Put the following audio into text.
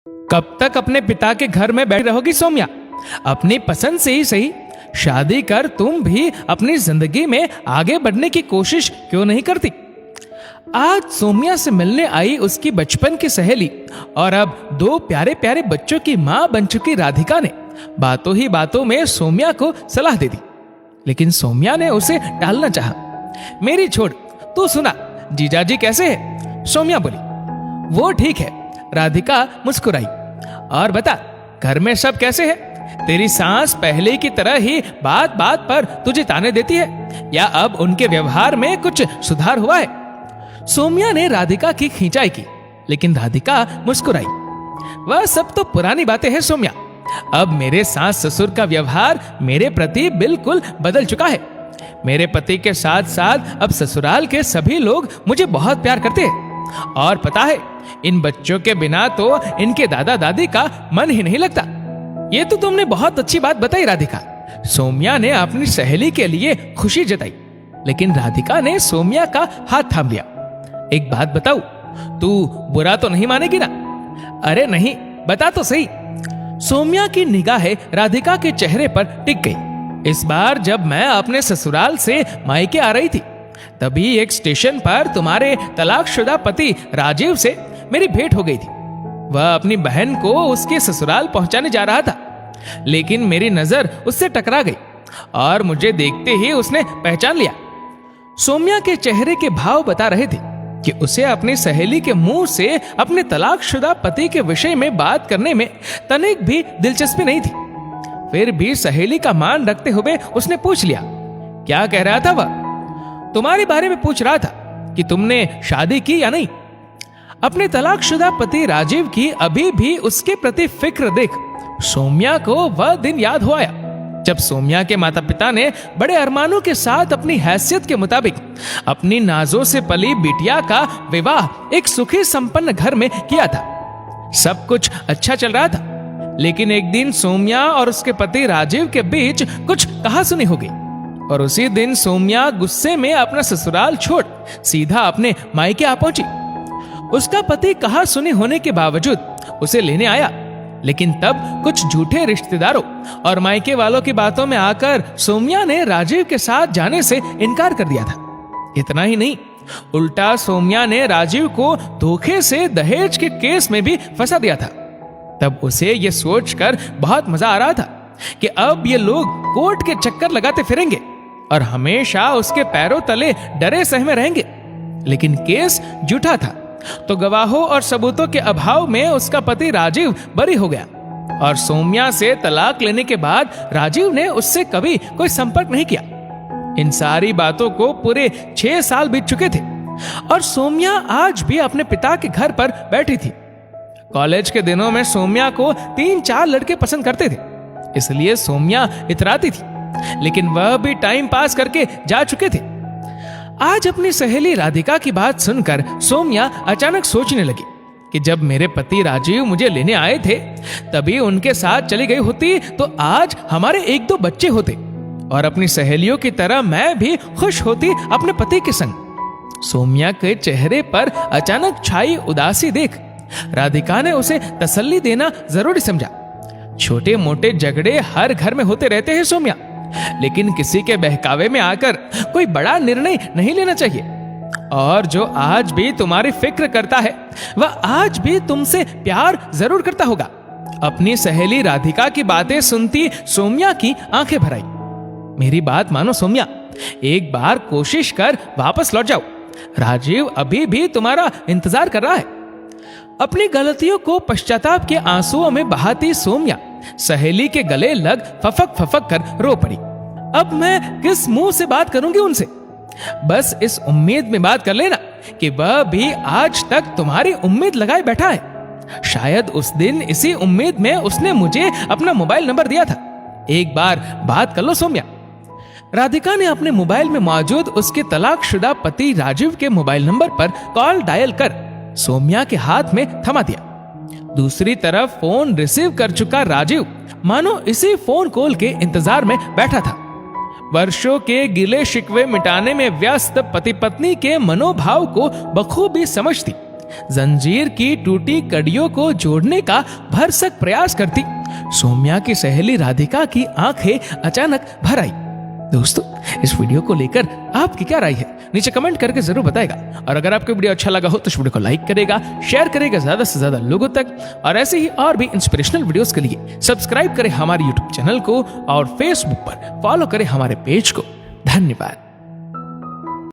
कब तक अपने पिता के घर में बैठी रहोगी सौम्या? अपनी पसंद से ही सही शादी कर तुम भी अपनी जिंदगी में आगे बढ़ने की कोशिश क्यों नहीं करती? आज सौम्या से मिलने आई उसकी बचपन की सहेली और अब 2 प्यारे प्यारे बच्चों की मां बन चुकी राधिका ने बातों ही बातों में सौम्या को सलाह दे दी, लेकिन सौम्या ने उसे टालना चाहा। मेरी छोड़, तू सुना जीजाजी कैसे है? सौम्या बोली। वो ठीक है, राधिका मुस्कुराई। और बता, घर में सब कैसे है? तेरी सास पहले की तरह ही बात बात पर तुझे ताने देती है या अब उनके व्यवहार में कुछ सुधार हुआ है? सौम्या ने राधिका की खींचाई की, लेकिन राधिका मुस्कुराई। वह सब तो पुरानी बातें हैं सौम्या। अब मेरे सास ससुर का व्यवहार मेरे प्रति बिल्कुल बदल चुका है। मेरे पति के साथ साथ अब ससुराल के सभी लोग मुझे बहुत प्यार करते हैं। और पता है, इन बच्चों के बिना तो इनके दादा दादी का मन ही नहीं लगता। ये तो तुमने बहुत अच्छी बात बताई राधिका। सौम्या ने अपनी सहेली के लिए खुशी जताई, लेकिन राधिका ने सौम्या का हाथ थाम लिया। एक बात बताऊं, तू बुरा तो नहीं मानेगी ना? अरे नहीं, बता तो सही। सौम्या की निगाहें राधिका के चेहरे पर टिक गई। इस बार जब मैं अपने ससुराल से मायके आ रही थी, तभी एक स्टेशन पर तुम्हारे तलाकशुदा पति राजीव से मेरी भेंट हो गई थी। वह अपनी बहन को उसके ससुराल पहुंचाने जा रहा था, लेकिन मेरी नजर उससे टकरा गई और मुझे देखते ही उसने पहचान लिया। सौम्या के चेहरे के भाव बता रहे थे कि उसे अपनी सहेली के मुंह से अपने तलाकशुदा पति के विषय में बात करने में तनिक भी दिलचस्पी नहीं थी। फिर भी सहेली का मान रखते हुए उसने पूछ लिया, क्या कह रहा था वह? तुम्हारे बारे में पूछ रहा था कि तुमने शादी की या नहीं। अपने तलाकशुदा पति राजीव की अभी भी उसके प्रति फिक्र देख सौम्या को वह दिन याद हो आया जब सौम्या के माता पिता ने बड़े अरमानों के साथ अपनी हैसियत के मुताबिक अपनी नाजों से पली बिटिया का विवाह एक सुखी संपन्न घर में किया था। सब कुछ अच्छा चल रहा था, लेकिन एक दिन सौम्या और उसके पति राजीव के बीच कुछ कहासुनी हो गई और उसी दिन सौम्या गुस्से में अपना ससुराल छोड़ सीधा अपने मायके आ पहुंची। उसका पति कहासुनी होने के बावजूद उसे लेने आया, लेकिन तब कुछ झूठे रिश्तेदारों और मायके वालों की बातों में आकर सौम्या ने राजीव के साथ जाने से इनकार कर दिया था। इतना ही नहीं, उल्टा सौम्या ने राजीव को धोखे से दहेज के केस में भी फंसा दिया था। तब उसे यह सोचकर बहुत मजा आ रहा था कि अब ये लोग कोर्ट के चक्कर लगाते फिरेंगे और हमेशा उसके पैरों तले डरे सहमे रहेंगे। लेकिन केस झूठा था, तो गवाहों और सबूतों के अभाव में उसका पति राजीव बरी हो गया और सौम्या से तलाक लेने के बाद राजीव ने उससे कभी कोई संपर्क नहीं किया। इन सारी बातों को पूरे 6 साल बीत चुके थे और सौम्या आज भी अपने पिता के घर पर बैठी थी। कॉलेज के दिनों में सौम्या को 3-4 लड़के पसंद करते थे, इसलिए सौम्या इतराती थी, लेकिन वह भी टाइम पास करके जा चुके थे। आज अपनी सहेली राधिका की बात सुनकर सौम्या अचानक सोचने लगी कि जब मेरे पति राजीव मुझे लेने आए थे तभी उनके साथ चली गई होती तो आज हमारे 1-2 बच्चे होते और अपनी सहेलियों की तरह मैं भी खुश होती अपने पति के संग। सौम्या के चेहरे पर अचानक छाई उदासी देख राधिका ने उसे तसल्ली देना जरूरी समझा। छोटे मोटे झगड़े हर घर में होते रहते हैं सौम्या, लेकिन किसी के बहकावे में आकर कोई बड़ा निर्णय नहीं लेना चाहिए। और जो आज भी तुम्हारी फिक्र करता है वह आज भी तुमसे प्यार जरूर करता होगा। अपनी सहेली राधिका की बातें सुनती सौम्या की आंखें भर आई। मेरी बात मानो सौम्या, एक बार कोशिश कर वापस लौट जाओ। राजीव अभी भी तुम्हारा इंतजार कर रहा है। अपनी गलतियों को पश्चाताप के आंसुओं में बहाती सौम्या सहेली के गले लग फफक फफक कर रो पड़ी। अब मैं किस मुंह से बात करूंगी उनसे? बस इस उम्मीद में बात कर लेना कि वह भी आज तक तुम्हारी उम्मीद लगाए बैठा है। शायद उस दिन इसी उम्मीद में उसने मुझे अपना मोबाइल नंबर दिया था। एक बार बात कर लो सौम्या। राधिका ने अपने मोबाइल में मौजूद उसके तलाकशुदा पति राजीव के मोबाइल नंबर पर कॉल डायल कर सौम्या के हाथ में थमा दिया। दूसरी तरफ फोन रिसीव कर चुका राजीव मानो इसी फोन कॉल के इंतजार में बैठा था। वर्षों के गिले शिकवे मिटाने में व्यस्त पति पत्नी के मनोभाव को बखूबी समझती जंजीर की टूटी कड़ियों को जोड़ने का भरसक प्रयास करती। सौम्या की सहेली राधिका की आंखें अचानक भर आई। दोस्तों, इस वीडियो को लेकर आपकी क्या राय है, नीचे कमेंट करके जरूर बताएगा। और अगर आपको वीडियो अच्छा लगा हो तो इस वीडियो को लाइक करेगा, शेयर करेगा ज्यादा से ज्यादा लोगों तक। और ऐसे ही और भी इंस्पिरेशनल वीडियोस के लिए सब्सक्राइब करें हमारे यूट्यूब चैनल को और फेसबुक पर फॉलो करें हमारे पेज को। धन्यवाद।